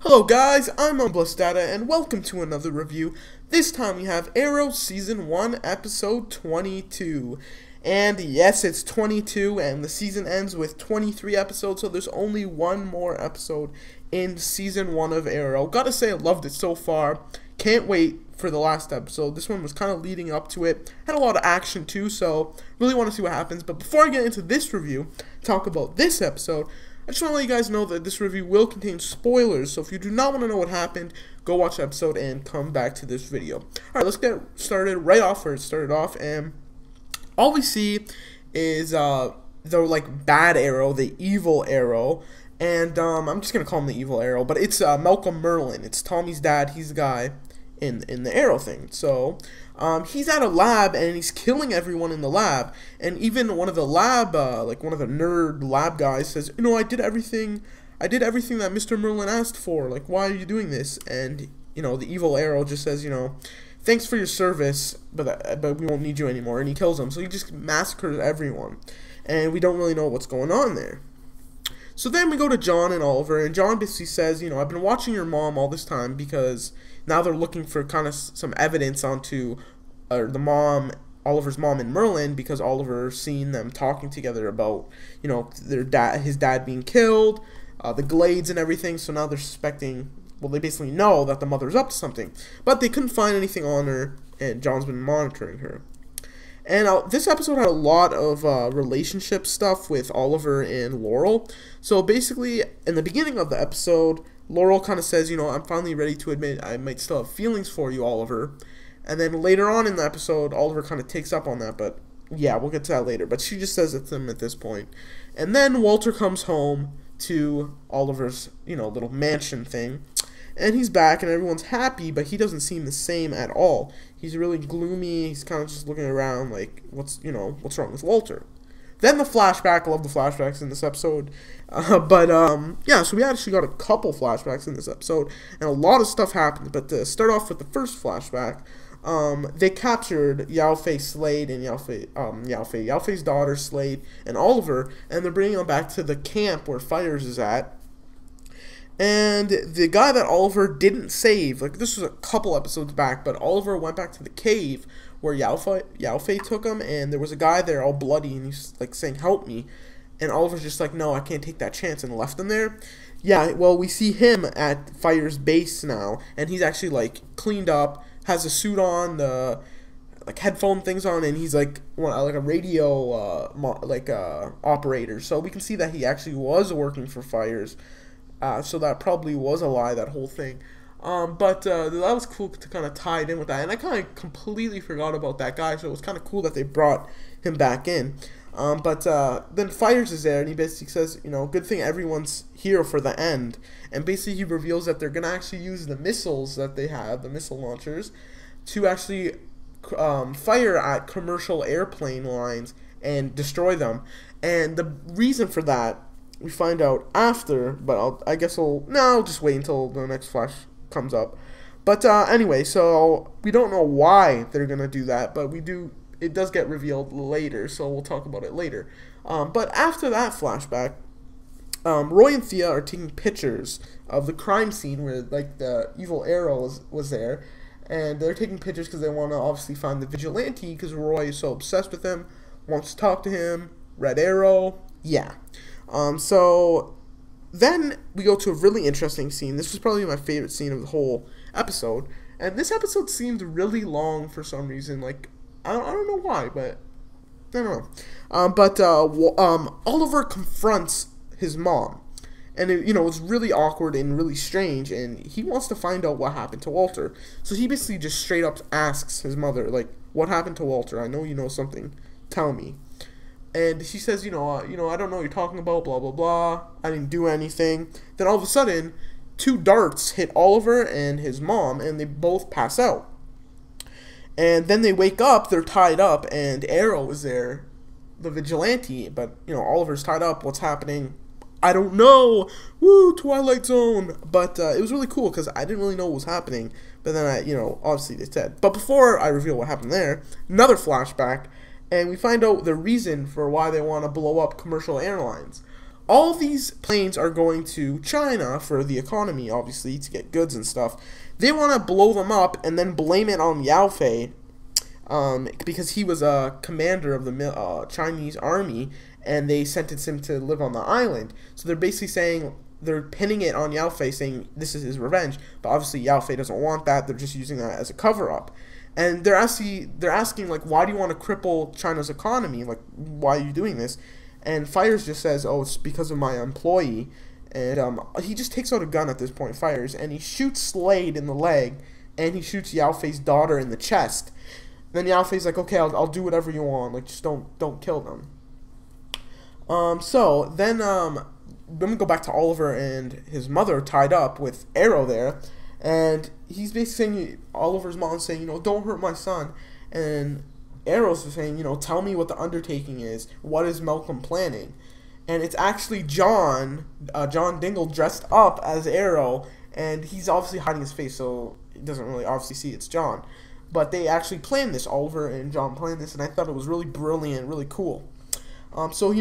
Hello guys, I'm Data, and welcome to another review. This time we have Arrow Season 1, Episode 22. And yes, it's 22, and the season ends with 23 episodes, so there's only one more episode in Season 1 of Arrow. Gotta say, I loved it so far. Can't wait for the last episode. This one was kind of leading up to it. Had a lot of action too, so really want to see what happens. But before I get into this review, talk about this episode, I just want to let you guys know that this review will contain spoilers, so if you do not want to know what happened, go watch the episode and come back to this video. Alright, let's get started right off where it started off, and all we see is the bad Arrow, the evil Arrow, and I'm just going to call him the evil Arrow, but it's Malcolm Merlyn. It's Tommy's dad. He's the guy in the Arrow thing. So he's at a lab and he's killing everyone in the lab, and even one of the lab one of the nerd lab guys says, I did everything that Mr. Merlyn asked for, like, why are you doing this? And the evil Arrow just says, thanks for your service, but we won't need you anymore, and he kills him. So he just massacres everyone, and we don't really know what's going on there. So then we go to John and Oliver, and John basically says, I've been watching your mom all this time because now they're looking for kind of some evidence onto Oliver's mom and Merlyn, because Oliver's seen them talking together about, his dad being killed, the Glades and everything. So now they're suspecting, well, they basically know that the mother's up to something, but they couldn't find anything on her, and John's been monitoring her. And this episode had a lot of relationship stuff with Oliver and Laurel. So basically, in the beginning of the episode, Laurel kind of says, I'm finally ready to admit I might still have feelings for you, Oliver. And then later on in the episode, Oliver kind of takes up on that, but yeah, we'll get to that later. But she just says it to him at this point. And then Walter comes home to Oliver's, little mansion thing. And he's back, and everyone's happy, but he doesn't seem the same at all. He's really gloomy. He's kind of just looking around like, what's wrong with Walter? Then the flashback. I love the flashbacks in this episode. Yeah, so we actually got a couple flashbacks in this episode, and a lot of stuff happened. But to start off with the first flashback, they captured Yao Fei Slade and Yao Fei's daughter Slade and Oliver, and they're bringing them back to the camp where Fires is at. And the guy that Oliver didn't save, like, this was a couple episodes back, but Oliver went back to the cave where Yao Fei took him, and there was a guy there all bloody, and he's like saying, help me. And Oliver's just like, no, I can't take that chance, and left him there. Yeah, well, we see him at Fire's base now, and he's actually like cleaned up, has a suit on, the headphone things on, and he's like a radio operator. So we can see that he actually was working for Fires. So that probably was a lie, that whole thing. But that was cool to kind of tie it in with that. And I kind of completely forgot about that guy, so it was kind of cool that they brought him back in. Then Fires is there, and he basically says, good thing everyone's here for the end. And basically he reveals that they're going to actually use the missiles that they have, the missile launchers, to actually fire at commercial airplane lines and destroy them. And the reason for that, we find out after, but I'll just wait until the next flash comes up. But anyway, so we don't know why they're gonna do that, but it does get revealed later, so we'll talk about it later. But after that flashback, Roy and Thea are taking pictures of the crime scene where the evil Arrow was there, and they're taking pictures because they want to obviously find the vigilante, because Roy is so obsessed with him, wants to talk to him. Red Arrow, yeah. So then we go to a really interesting scene. This was probably my favorite scene of the whole episode. And this episode seemed really long for some reason. Like, I don't know why, but I don't know. Oliver confronts his mom. And it was really awkward and really strange. And he wants to find out what happened to Walter. So he basically just straight up asks his mother, like, what happened to Walter? I know you know something. Tell me. And she says, I don't know what you're talking about, blah, blah, blah. I didn't do anything. Then all of a sudden, 2 darts hit Oliver and his mom, and they both pass out. And then they wake up, they're tied up, and Arrow is there, the vigilante. But, Oliver's tied up. What's happening? I don't know. Woo, Twilight Zone. But it was really cool because I didn't really know what was happening. But then obviously they said. But before I reveal what happened there, another flashback. And we find out the reason for why they want to blow up commercial airlines. all these planes are going to China for the economy, obviously, to get goods and stuff. They want to blow them up and then blame it on Yao Fei, because he was a commander of the Chinese army, and they sentenced him to live on the island. So they're basically saying, they're pinning it on Yao Fei, saying this is his revenge. But obviously Yao Fei doesn't want that. They're just using that as a cover-up. And they're asking like, why do you want to cripple China's economy? Like, why are you doing this? And Fires just says, oh, it's because of my employee. And he just takes out a gun at this point, Fires, and he shoots Slade in the leg, and he shoots Yao Fei's daughter in the chest. Then Yao Fei's like, okay, I'll do whatever you want, like, just don't kill them. So then we go back to Oliver and his mother tied up with Arrow there, and he's basically saying, Oliver's mom's saying, don't hurt my son, and Arrow's saying, tell me what the undertaking is, what is Malcolm planning? And it's actually John Dingle dressed up as Arrow, and he's obviously hiding his face, so he doesn't really obviously see it's John. But they actually planned this, Oliver and John planned this, and I thought it was really brilliant, really cool. So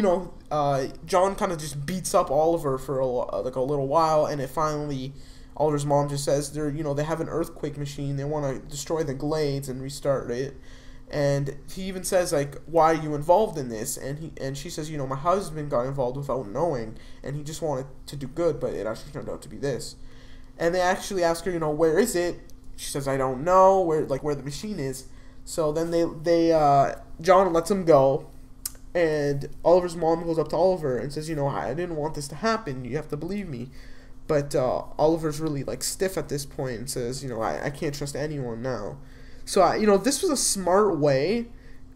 John kind of just beats up Oliver for a little while, and it finally, Oliver's mom just says they have an earthquake machine, they want to destroy the Glades and restart it. And he even says, like, why are you involved in this? And she says, my husband got involved without knowing, and he just wanted to do good, but it actually turned out to be this. And they actually ask her, where is it? She says, I don't know where the machine is. So then John lets him go, and Oliver's mom goes up to Oliver and says, I didn't want this to happen. You have to believe me. But Oliver's really like stiff at this point and says, I can't trust anyone now. So, this was a smart way,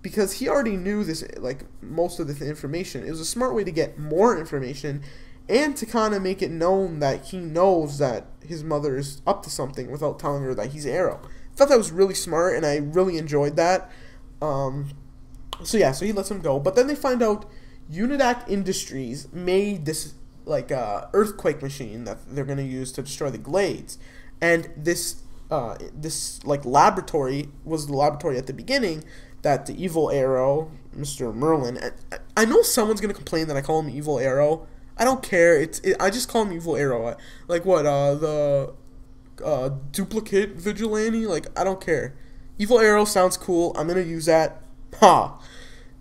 because he already knew this, like, most of the information. It was a smart way to get more information and to kind of make it known that he knows that his mother is up to something without telling her that he's Arrow. I thought that was really smart, and I really enjoyed that. So he lets him go. But then they find out Unidac Industries made this, like, earthquake machine that they're going to use to destroy the Glades. And this laboratory was the laboratory at the beginning that the evil Arrow, Mr. Merlin, I know someone's going to complain that I call him Evil Arrow. I don't care. I just call him Evil Arrow. Like what, the duplicate vigilante? Like, I don't care. Evil Arrow sounds cool. I'm going to use that. Ha!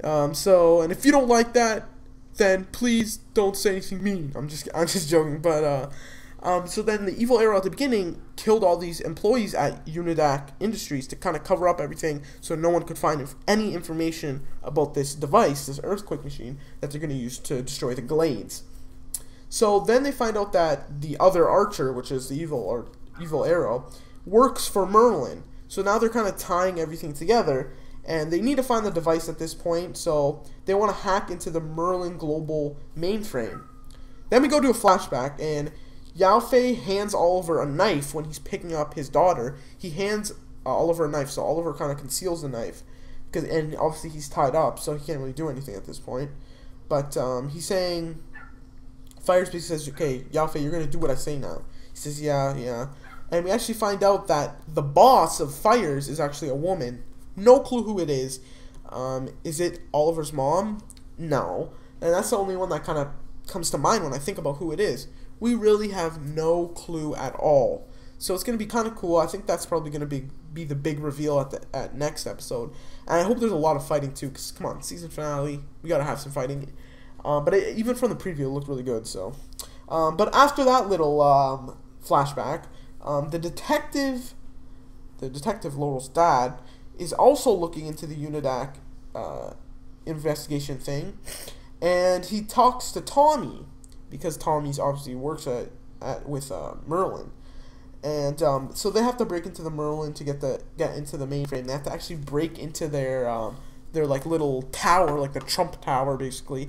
And if you don't like that, then please don't say anything mean. I'm just joking, but so then the evil Arrow at the beginning killed all these employees at Unidac Industries to kind of cover up everything so no one could find any information about this device, this earthquake machine, that they're going to use to destroy the Glades. So then they find out that the other Archer, which is the evil Arrow, works for Merlin. So now they're kind of tying everything together, and they need to find the device at this point, so they want to hack into the Merlin global mainframe. Then we go to a flashback, and Yao Fei hands Oliver a knife when he's picking up his daughter. He hands Oliver a knife, so Oliver kind of conceals the knife, and obviously he's tied up, so he can't really do anything at this point. But he's saying, Fires basically says, okay, Yao Fei, you're going to do what I say now. He says, yeah. And we actually find out that the boss of Fires is actually a woman. No clue who it is. Is it Oliver's mom? No. And that's the only one that kind of comes to mind when I think about who it is. We really have no clue at all. So it's going to be kind of cool. I think that's probably going to be the big reveal at next episode. And I hope there's a lot of fighting too, because come on, season finale, we got to have some fighting. But even from the preview, it looked really good. So, but after that little flashback, the detective Laurel's dad, is also looking into the Unidac investigation thing, and he talks to Tommy, because Tommy's obviously works with Merlin, and so they have to break into the Merlin to get into the mainframe. They have to actually break into their like little tower, like the Trump Tower, basically.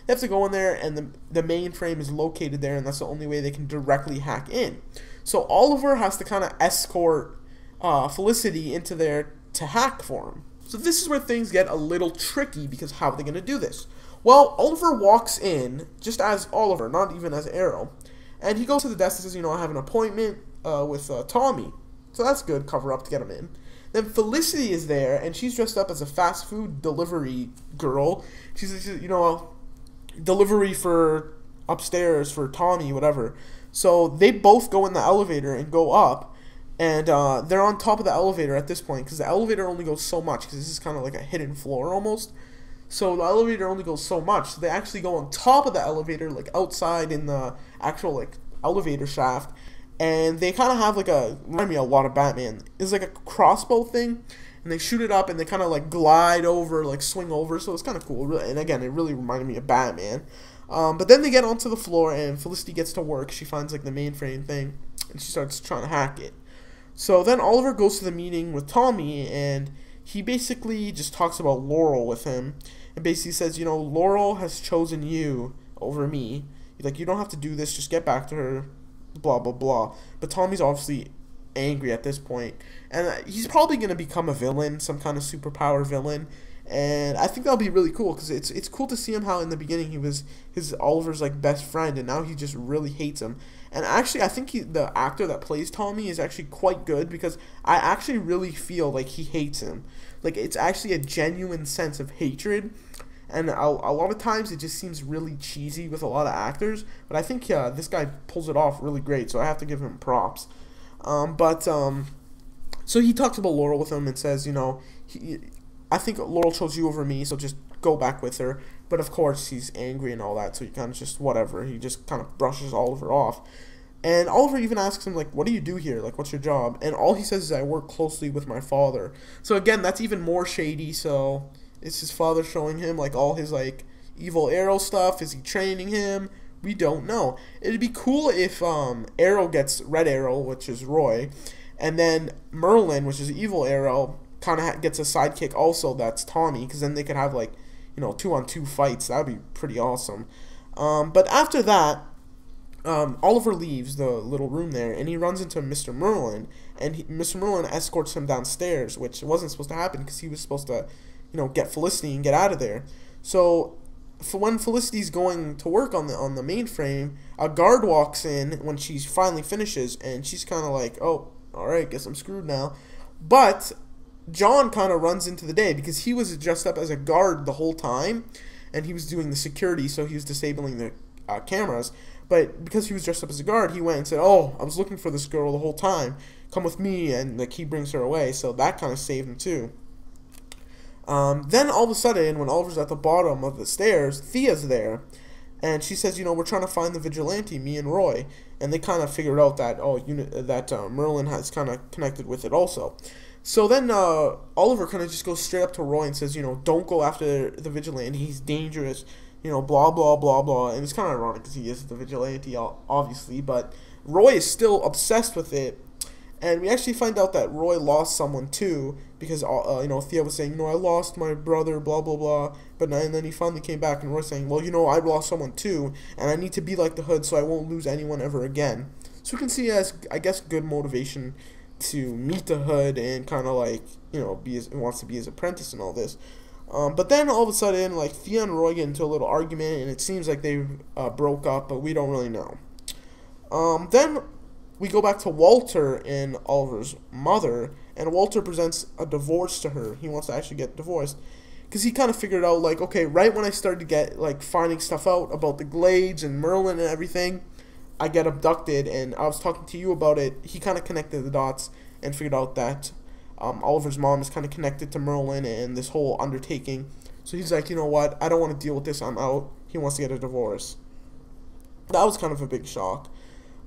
They have to go in there, and the mainframe is located there, and that's the only way they can directly hack in. So Oliver has to kind of escort Felicity into there to hack for him. So this is where things get a little tricky, because how are they going to do this? Well, Oliver walks in just as Oliver, not even as Arrow, and he goes to the desk and says, I have an appointment with Tommy. So that's good, cover up to get him in. Then Felicity is there, and she's dressed up as a fast food delivery girl. She's delivery for upstairs for Tommy, whatever. So they both go in the elevator and go up, and they're on top of the elevator at this point because the elevator only goes so much because this is kind of like a hidden floor almost. So the elevator only goes so much. So they actually go on top of the elevator, like outside in the actual like elevator shaft, and they kind of have like remind me a lot of Batman. It's like a crossbow thing, and they shoot it up and they kind of like glide over, like swing over. So it's kind of cool. And again, it really reminded me of Batman. But then they get onto the floor and Felicity gets to work. She finds like the mainframe thing and she starts trying to hack it. So then Oliver goes to the meeting with Tommy and he basically just talks about Laurel with him and basically says, you know, Laurel has chosen you over me. He's like, you don't have to do this, just get back to her, blah, blah, blah. But Tommy's obviously angry at this point. And he's probably going to become a villain, some kind of superpower villain. And I think that'll be really cool because it's cool to see him how in the beginning he was Oliver's like best friend and now he just really hates him. And actually I think the actor that plays Tommy is actually quite good because I actually really feel like he hates him. Like it's actually a genuine sense of hatred. And a lot of times it just seems really cheesy with a lot of actors. But I think this guy pulls it off really great, so I have to give him props. So he talks about Laurel with him and says, you know, I think Laurel chose you over me, so just go back with her. But of course, he's angry and all that, so he kind of just whatever. He just kind of brushes Oliver off. And Oliver even asks him, like, what do you do here? Like, what's your job? And all he says is, I work closely with my father. So again, that's even more shady, so it's his father showing him, like, all his, like, evil Arrow stuff. Is he training him? We don't know. It'd be cool if Arrow gets Red Arrow, which is Roy, and then Merlin, which is Evil Arrow, kind of gets a sidekick also that's Tommy, because then they could have, like, you know, 2-on-2 fights. That would be pretty awesome. But after that, Oliver leaves the little room there, and he runs into Mr. Merlin, and Mr. Merlin escorts him downstairs, which wasn't supposed to happen because he was supposed to, you know, get Felicity and get out of there. So when Felicity's going to work on the mainframe, a guard walks in when she finally finishes, and she's kind of like, oh, alright, guess I'm screwed now. But John kind of runs into the day because he was dressed up as a guard the whole time, and he was doing the security, so he was disabling the cameras. But because he was dressed up as a guard, he went and said, oh, I was looking for this girl the whole time. Come with me, and like he brings her away. So that kind of saved him too. Then all of a sudden, when Oliver's at the bottom of the stairs, Thea's there. And she says, you know, we're trying to find the vigilante, me and Roy. And they kind of figured out that, Merlin has kind of connected with it also. So then Oliver kind of just goes straight up to Roy and says, you know, don't go after the vigilante. He's dangerous. You know, blah, blah, blah, blah. And it's kind of ironic because he is the vigilante, obviously. But Roy is still obsessed with it. And we actually find out that Roy lost someone, too. Because, you know, Thea was saying, you know, I lost my brother, blah, blah, blah. And then he finally came back, and Roy's saying, well, you know, I lost someone, too. And I need to be like the Hood so I won't lose anyone ever again. So we can see as, I guess, good motivation to meet the Hood and kind of, like, you know, wants to be his apprentice and all this. But then all of a sudden, like, Thea and Roy get into a little argument, and it seems like they broke up, but we don't really know. Then we go back to Walter and Oliver's mother, and Walter presents a divorce to her. He wants to actually get divorced. Because he kind of figured out, like, okay, right when I started to get, like, finding stuff out about the Glades and Merlin and everything, I get abducted, and I was talking to you about it. He kind of connected the dots and figured out that Oliver's mom is kind of connected to Merlin and this whole undertaking. So he's like, you know what, I don't want to deal with this, I'm out. He wants to get a divorce. That was kind of a big shock.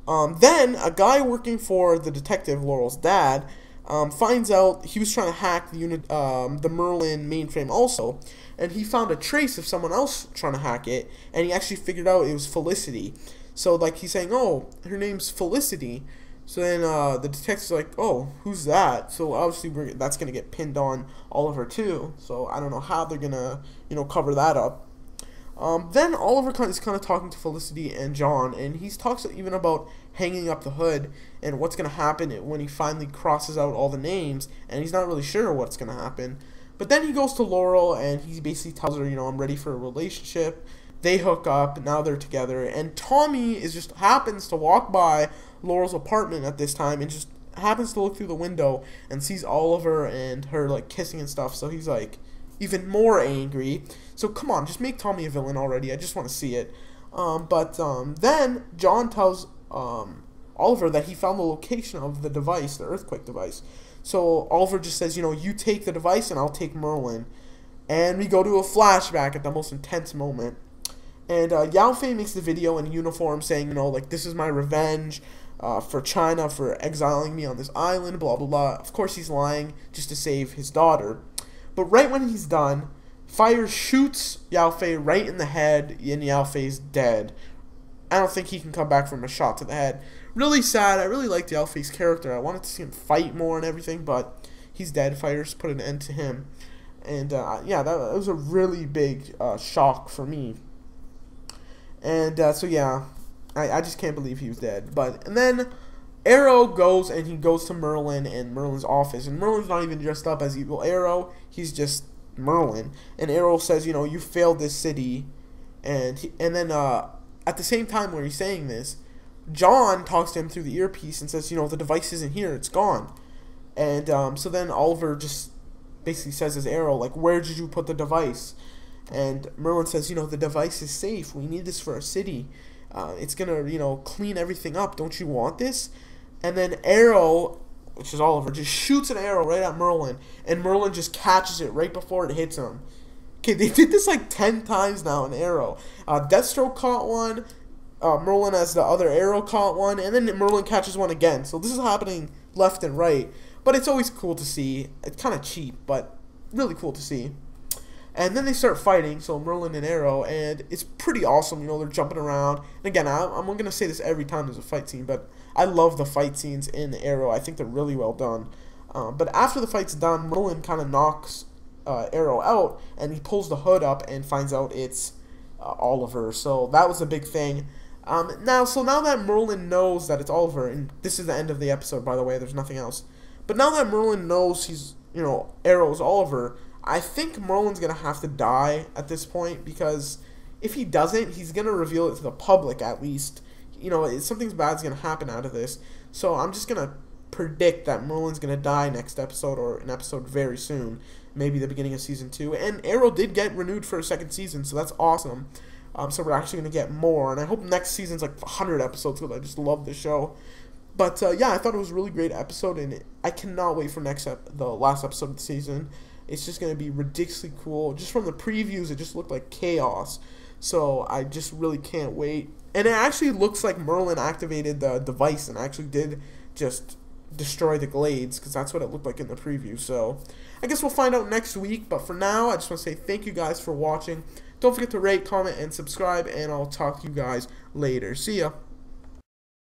Then a guy working for the detective, Laurel's dad, finds out he was trying to hack the Merlin mainframe also, and he found a trace of someone else trying to hack it, and he actually figured out it was Felicity. So, like, he's saying, oh, her name's Felicity. So then the detective's like, oh, who's that? So obviously that's going to get pinned on Oliver too. So I don't know how they're going to, you know, cover that up. Then Oliver is kind of talking to Felicity and John, and he talks even about hanging up the Hood and what's going to happen when he finally crosses out all the names, and he's not really sure what's going to happen. But then he goes to Laurel, and he basically tells her, you know, I'm ready for a relationship. They hook up, now they're together, and Tommy just happens to walk by Laurel's apartment at this time and just happens to look through the window and sees Oliver and her, like, kissing and stuff, so he's, like, even more angry. So come on, just make Tommy a villain already. I just want to see it. Then John tells Oliver that he found the location of the device, the earthquake device. So Oliver just says, you take the device and I'll take Merlin. And we go to a flashback at the most intense moment. And Yao Fei makes the video in uniform saying, like, this is my revenge for China for exiling me on this island, blah, blah, blah. Of course he's lying just to save his daughter. But right when he's done, Fire shoots Yao Fei right in the head, and Yao Fei's dead. I don't think he can come back from a shot to the head. Really sad. I really liked Yao Fei's character. I wanted to see him fight more and everything, but he's dead. Fire's put an end to him. And, yeah, that was a really big shock for me. And, so, yeah, I just can't believe he was dead. And then Arrow goes, and he goes to Merlin and Merlin's office. And Merlin's not even dressed up as Evil Arrow. He's just Merlin. And Arrow says, you failed this city. And then, at the same time where he's saying this, John talks to him through the earpiece and says, the device isn't here, it's gone. And so then Oliver just basically says as Arrow, like, where did you put the device? And Merlin says, the device is safe, we need this for our city. It's gonna, clean everything up, don't you want this? And then Arrow, which is Oliver, just shoots an arrow right at Merlin, and Merlin just catches it right before it hits him. Okay, they did this like 10 times now in Arrow. Deathstroke caught one, Merlin as the other Arrow caught one, and then Merlin catches one again. So this is happening left and right, but it's always cool to see. It's kind of cheap, but really cool to see. And then they start fighting, so Merlin and Arrow, and it's pretty awesome. They're jumping around. And again, I'm going to say this every time there's a fight scene, but I love the fight scenes in Arrow. I think they're really well done. But after the fight's done, Merlin kind of knocks Arrow out, and he pulls the hood up and finds out it's Oliver. So that was a big thing. Now that Merlin knows that it's Oliver, and this is the end of the episode, by the way, there's nothing else. But now that Merlin knows he's, Arrow's Oliver, I think Merlin's going to have to die at this point, because if he doesn't, he's going to reveal it to the public at least. Something bad's going to happen out of this. So I'm just going to predict that Merlin's going to die next episode, or an episode very soon, maybe the beginning of Season 2. And Arrow did get renewed for a second season, so that's awesome. So we're actually going to get more, and I hope next season's like 100 episodes, because I just love the show. But yeah, I thought it was a really great episode, and I cannot wait for the last episode of the season. It's just going to be ridiculously cool. Just from the previews, it just looked like chaos. So I just really can't wait. And it actually looks like Merlin activated the device and actually did just destroy the Glades, because that's what it looked like in the preview. So I guess we'll find out next week. But for now, I just want to say thank you guys for watching. Don't forget to rate, comment, and subscribe, and I'll talk to you guys later. See ya.